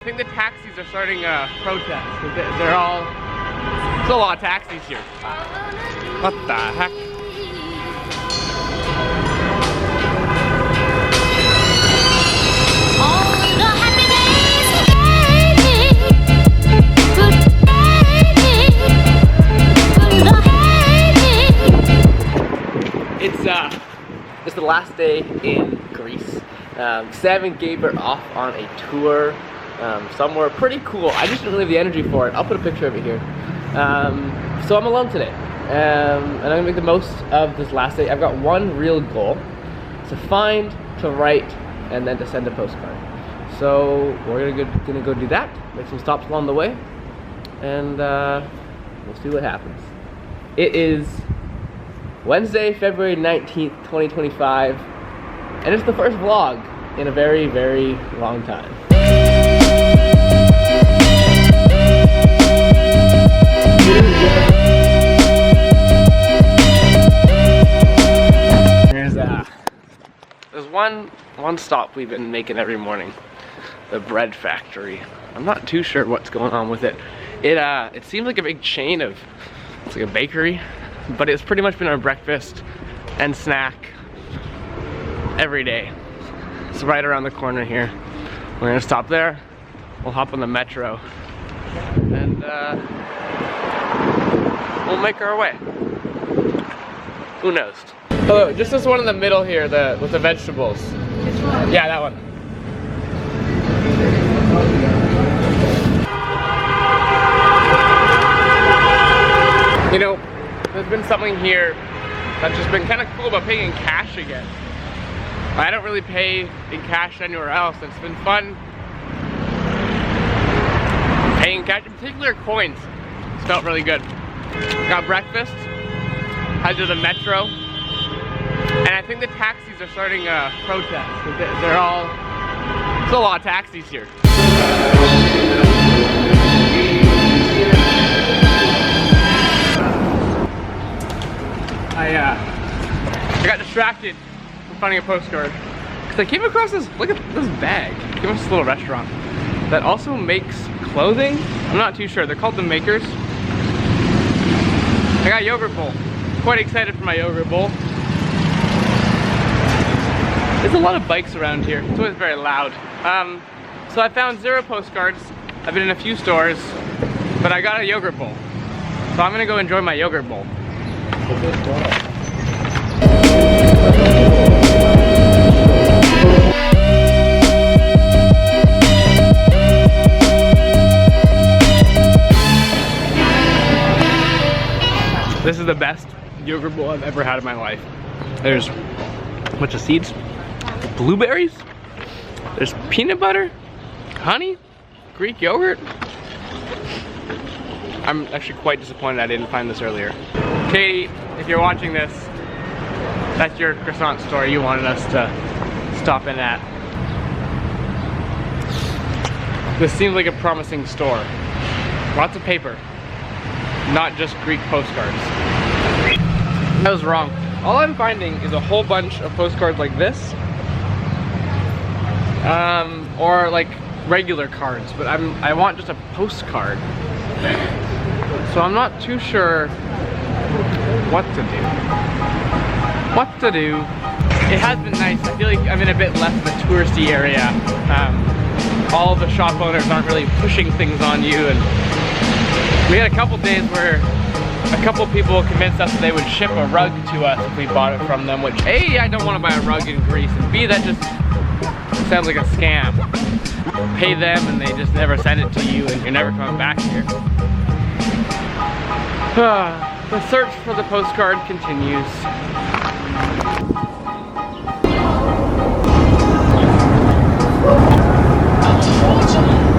I think the taxis are starting a protest. They're all... There's a lot of taxis here. What the heck? It's the last day in Greece. Sam and Gabe are off on a tour somewhere pretty cool. I just didn't really have the energy for it. I'll put a picture of it here. So I'm alone today, and I'm gonna make the most of this last day. I've got one real goal: to find, to write, and then to send a postcard. So we're gonna go do that. Make some stops along the way, and we'll see what happens. It is Wednesday, February 19th, 2025, and it's the first vlog in a very, very long time. There's one stop we've been making every morning, the bread factory. I'm not too sure what's going on with it. It seems like a big chain of, it's like a bakery, but it's pretty much been our breakfast and snack every day. It's right around the corner here. We're gonna stop there, we'll hop on the metro, and we'll make our way. Who knows? Oh, just this one in the middle here, with the vegetables. Which one? Yeah, that one. You know, there's been something here that's just been kind of cool about paying in cash again. I don't really pay in cash anywhere else. It's been fun paying cash, in particular coins. It's felt really good. Got breakfast, head to the metro, and I think the taxis are starting a protest. They're all, there's a lot of taxis here. I got distracted from finding a postcard because I came across this, look at this bag. I came across this little restaurant that also makes clothing. I'm not too sure. They're called The Makers. I got a yogurt bowl. Quite excited for my yogurt bowl. There's a lot of bikes around here. It's always very loud. So I found 0 postcards. I've been in a few stores, but I got a yogurt bowl. So I'm gonna go enjoy my yogurt bowl. This is the best yogurt bowl I've ever had in my life. There's a bunch of seeds, blueberries, there's peanut butter, honey, Greek yogurt. I'm actually quite disappointed I didn't find this earlier. Katie, if you're watching this, that's your croissant store you wanted us to stop in at. This seems like a promising store. Lots of paper, not just Greek postcards. I was wrong. All I'm finding is a whole bunch of postcards like this, or like regular cards, but I want just a postcard. So I'm not too sure what to do. It has been nice. I feel like I'm in a bit less of a touristy area. All the shop owners aren't really pushing things on you, and we had a couple days where a couple people convinced us that they would ship a rug to us if we bought it from them, which A, I don't want to buy a rug in Greece, and B, that just sounds like a scam. Pay them and they just never send it to you and you're never coming back here. The search for the postcard continues.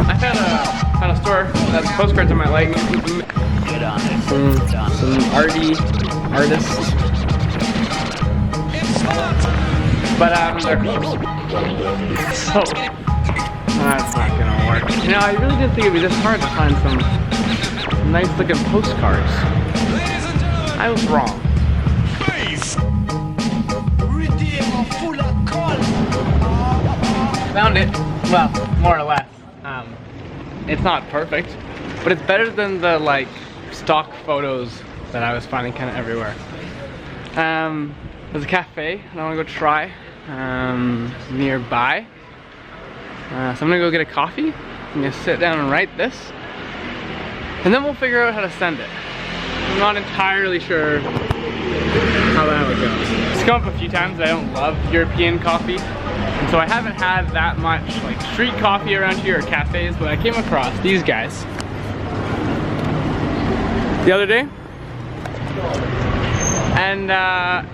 I found a store that has postcards I might like. Good on it. Some artists. But so that's not gonna work. You know, I really didn't think it'd be this hard to find some nice looking postcards. I was wrong. Found it. Well, more or less. It's not perfect, but it's better than the like stock photos that I was finding kind of everywhere. There's a cafe and I want to go try nearby. So I'm gonna go get a coffee. I'm gonna sit down and write this, and then we'll figure out how to send it. I'm not entirely sure how that would go. It's come up a few times that I don't love European coffee, and so I haven't had that much like street coffee around here or cafes, but I came across these guys the other day, and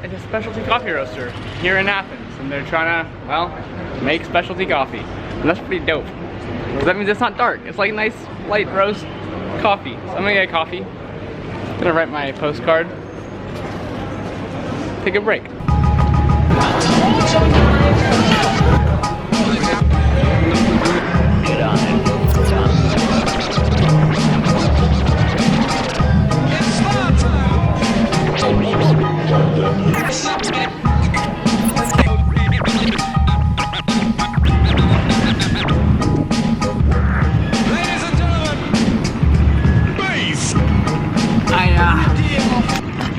it's a specialty coffee roaster here in Athens, and they're trying to, well, make specialty coffee, and that's pretty dope. So that means it's not dark, it's like nice light roast coffee. So I'm gonna get a coffee, I'm gonna write my postcard, take a break. Get on it.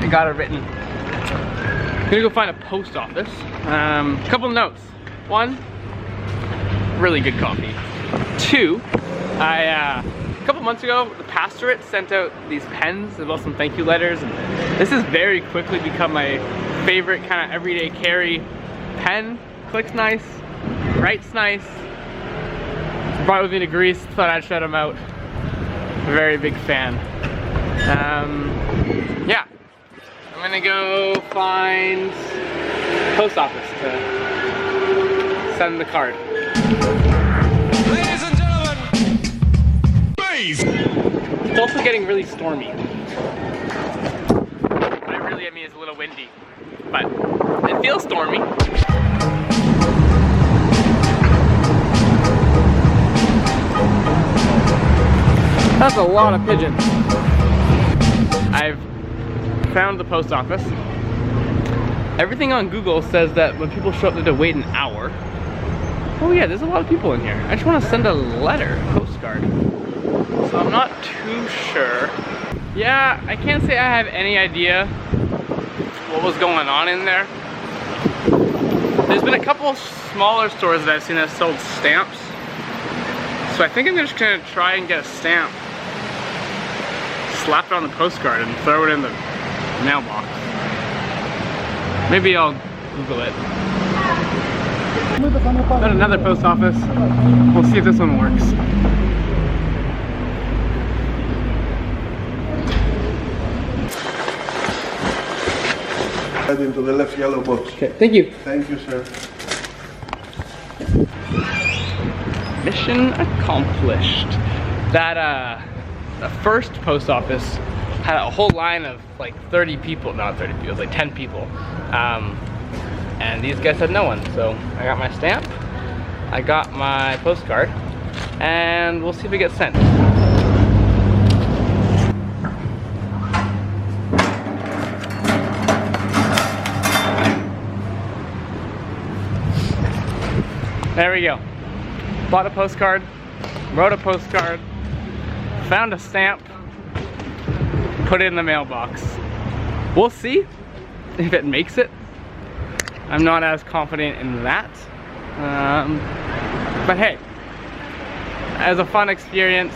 I got it written. I'm gonna go find a post office. Couple notes. One, really good coffee. Two, a couple months ago, the pastorate sent out these pens as well as some thank you letters, and this has very quickly become my favorite kind of everyday carry pen. Clicks nice, writes nice. Brought it with me to Greece, thought I'd shout them out. Very big fan. Yeah, I'm gonna go find post office to send the card. Ladies and gentlemen, please. It's also getting really stormy. By really, I mean it's a little windy, but it feels stormy. That's a lot of pigeons. I've found the post office. Everything on Google says that when people show up, they have to wait an hour. Oh yeah, there's a lot of people in here. I just want to send a letter, postcard. So I'm not too sure. Yeah, I can't say I have any idea what was going on in there. There's been a couple smaller stores that I've seen that sold stamps. So I think I'm just gonna try and get a stamp, slap it on the postcard and throw it in the mailbox. Maybe I'll Google it. Got another post office. We'll see if this one works. Head into the left yellow box. Okay, thank you. Thank you, sir. Mission accomplished. That the first post office had a whole line of like 30 people, not 30 people, it was like 10 people. And these guys had no one. So I got my stamp, I got my postcard, and we'll see if it gets sent. There we go. Bought a postcard, wrote a postcard, found a stamp, put it in the mailbox. We'll see if it makes it. I'm not as confident in that. But hey, as a fun experience,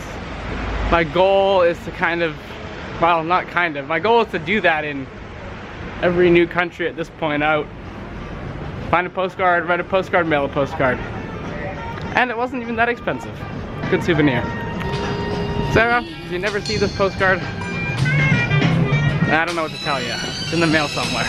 my goal is to kind of, well, not kind of, my goal is to do that in every new country at this point out. Find a postcard, write a postcard, mail a postcard. And it wasn't even that expensive. Good souvenir. Sarah, if you never see this postcard, I don't know what to tell you. It's in the mail somewhere.